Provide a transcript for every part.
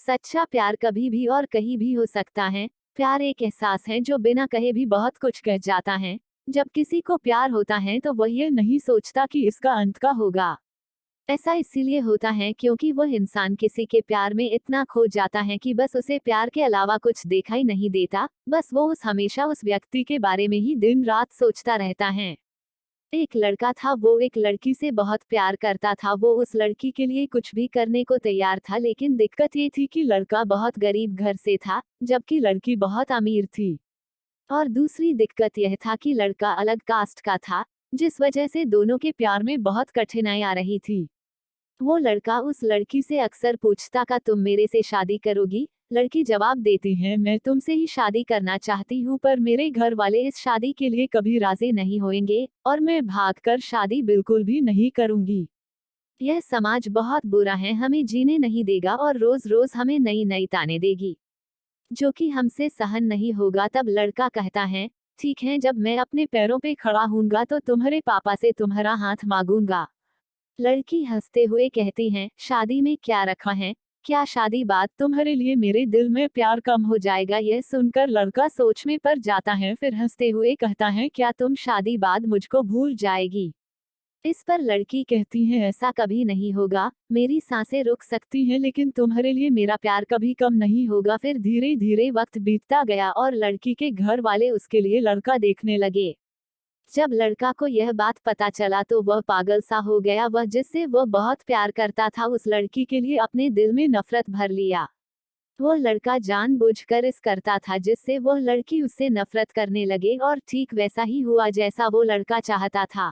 सच्चा प्यार कभी भी और कहीं भी हो सकता है। प्यार एक एहसास है जो बिना कहे भी बहुत कुछ कह जाता है। जब किसी को प्यार होता है तो वह ये नहीं सोचता कि इसका अंत का होगा। ऐसा इसीलिए होता है क्योंकि वह इंसान किसी के प्यार में इतना खो जाता है कि बस उसे प्यार के अलावा कुछ दिखाई नहीं देता, बस वो हमेशा उस व्यक्ति के बारे में ही दिन रात सोचता रहता है। एक लड़का था, वो एक लड़की से बहुत प्यार करता था। वो उस लड़की के लिए कुछ भी करने को तैयार था, लेकिन दिक्कत ये थी कि लड़का बहुत गरीब घर से था, जबकि लड़की बहुत अमीर थी। और दूसरी दिक्कत यह था कि लड़का अलग कास्ट का था, जिस वजह से दोनों के प्यार में बहुत कठिनाई आ रही थी। वो लड़का उस लड़की से अक्सर पूछता का तुम मेरे से शादी करोगी? लड़की जवाब देती है, मैं तुमसे ही शादी करना चाहती हूँ, पर मेरे घर वाले इस शादी के लिए कभी राजी नहीं होंगे और मैं भागकर शादी बिल्कुल भी नहीं करूंगी। यह समाज बहुत बुरा है, हमें जीने नहीं देगा और रोज रोज हमें नई नई ताने देगी, जो कि हमसे सहन नहीं होगा। तब लड़का कहता है, ठीक है, जब मैं अपने पैरों पे खड़ा हूँगा तो तुम्हारे पापा से तुम्हारा हाथ मांगूंगा। लड़की हंसते हुए कहती है, शादी में क्या रखा है? क्या शादी बाद तुम्हारे लिए मेरे दिल में प्यार कम हो जाएगा? यह सुनकर लड़का सोच में पड़ जाता है, फिर हंसते हुए कहता है, क्या तुम शादी बाद मुझको भूल जाएगी? इस पर लड़की कहती है, ऐसा कभी नहीं होगा, मेरी सांसें रुक सकती हैं लेकिन तुम्हारे लिए मेरा प्यार कभी कम नहीं होगा। फिर धीरे धीरे वक्त बीतता गया और लड़की के घर वाले उसके लिए लड़का देखने लगे। जब लड़का को यह बात पता चला तो वह पागल सा हो गया। वह जिससे वह बहुत प्यार करता था, उस लड़की के लिए अपने दिल में नफरत भर लिया। वो लड़का जानबूझकर इस करता था जिससे वह लड़की उससे नफरत करने लगे, और ठीक वैसा ही हुआ जैसा वो लड़का चाहता था।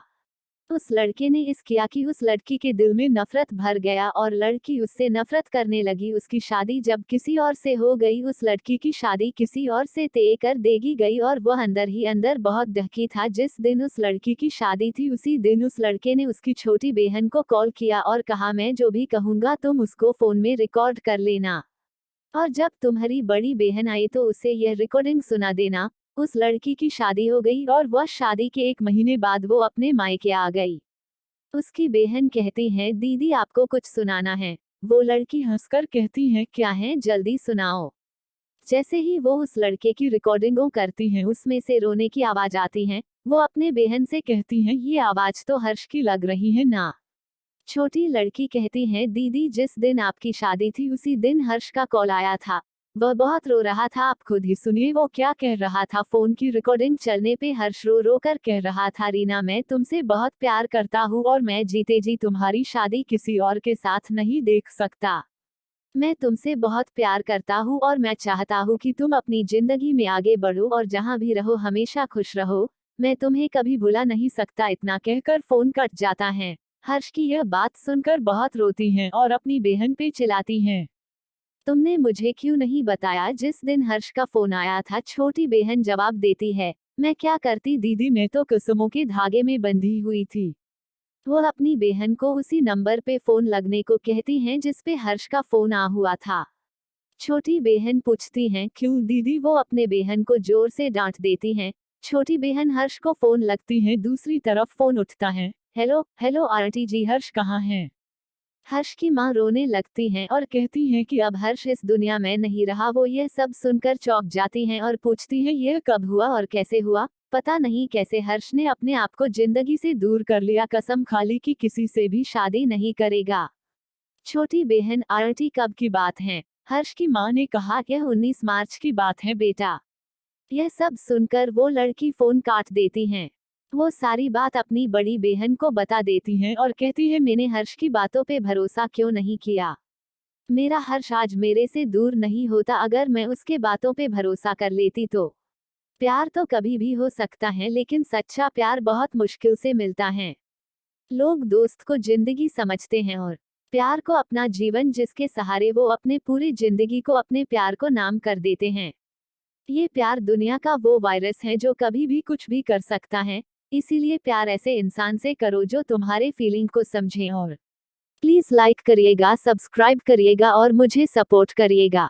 उस लड़के ने इस किया कि उस लड़की के दिल में नफरत भर गया और लड़की उससे नफरत करने लगी। उसकी शादी जब किसी और से हो गई, उस लड़की की शादी किसी और से तय कर देगी गई और वह अंदर ही अंदर बहुत दुखी था। जिस दिन उस लड़की की शादी थी, उसी दिन उस लड़के ने उसकी छोटी बहन को कॉल किया और कहा, मैं जो भी कहूंगा तुम उसको फोन में रिकॉर्ड कर लेना, और जब तुम्हारी बड़ी बहन आई तो उसे यह रिकॉर्डिंग सुना देना। उस लड़की की शादी हो गई और वह शादी के 1 महीने बाद वो अपने मायके आ गई। उसकी बहन कहती है, दीदी आपको कुछ सुनाना है। वो लड़की हंसकर कहती है, क्या है, जल्दी सुनाओ। जैसे ही वो उस लड़के की रिकॉर्डिंगों करती हैं, उसमें से रोने की आवाज आती है। वो अपने बहन से कहती हैं, ये आवाज तो हर्ष की लग रही है ना। छोटी लड़की कहती है, दीदी जिस दिन आपकी शादी थी उसी दिन हर्ष का कॉल आया था। वह बहुत रो रहा था, आप खुद ही सुनिए वो क्या कह रहा था। फोन की रिकॉर्डिंग चलने पे हर्ष रो रो कर कह रहा था, रीना मैं तुमसे बहुत प्यार करता हूँ और मैं जीते जी तुम्हारी शादी किसी और के साथ नहीं देख सकता। मैं तुमसे बहुत प्यार करता हूँ और मैं चाहता हूँ कि तुम अपनी जिंदगी में आगे बढ़ो और जहाँ भी रहो हमेशा खुश रहो। मैं तुम्हें कभी भुला नहीं सकता। इतना कहकर फोन कट जाता है। हर्ष की यह बात सुनकर बहुत रोती हैं और अपनी बहन पे चिल्लाती हैं, तुमने मुझे क्यों नहीं बताया जिस दिन हर्ष का फोन आया था? छोटी बहन जवाब देती है, मैं क्या करती दीदी, मैं तो कुसुमों के धागे में बंधी हुई थी। वो अपनी बहन को उसी नंबर पे फोन लगने को कहती हैं जिस पे हर्ष का फोन आ हुआ था। छोटी बहन पूछती हैं, क्यों दीदी? वो अपने बहन को जोर से डांट देती हैं। छोटी बहन हर्ष को फोन लगती है, दूसरी तरफ फोन उठता है। हेलो हेलो आंटी जी, हर्ष कहाँ हैं? हर्ष की माँ रोने लगती हैं और कहती हैं कि अब हर्ष इस दुनिया में नहीं रहा। वो यह सब सुनकर चौंक जाती हैं और पूछती हैं, यह कब हुआ और कैसे हुआ? पता नहीं कैसे हर्ष ने अपने आप को जिंदगी से दूर कर लिया, कसम खा ली कि किसी से भी शादी नहीं करेगा। छोटी बहन, आंटी कब की बात है? हर्ष की माँ ने कहा, यह 19 मार्च की बात है बेटा। यह सब सुनकर वो लड़की फोन काट देती हैं। वो सारी बात अपनी बड़ी बहन को बता देती हैं और कहती है, मैंने हर्ष की बातों पे भरोसा क्यों नहीं किया? मेरा हर्ष आज मेरे से दूर नहीं होता अगर मैं उसके बातों पे भरोसा कर लेती तो। प्यार तो कभी भी हो सकता है, लेकिन सच्चा प्यार बहुत मुश्किल से मिलता है। लोग दोस्त को जिंदगी समझते हैं और प्यार को अपना जीवन, जिसके सहारे वो अपने पूरी जिंदगी को अपने प्यार को नाम कर देते हैं। ये प्यार दुनिया का वो वायरस है जो कभी भी कुछ भी कर सकता है। इसीलिए प्यार ऐसे इंसान से करो जो तुम्हारे फीलिंग को समझे, और प्लीज लाइक करिएगा, सब्सक्राइब करिएगा और मुझे सपोर्ट करिएगा।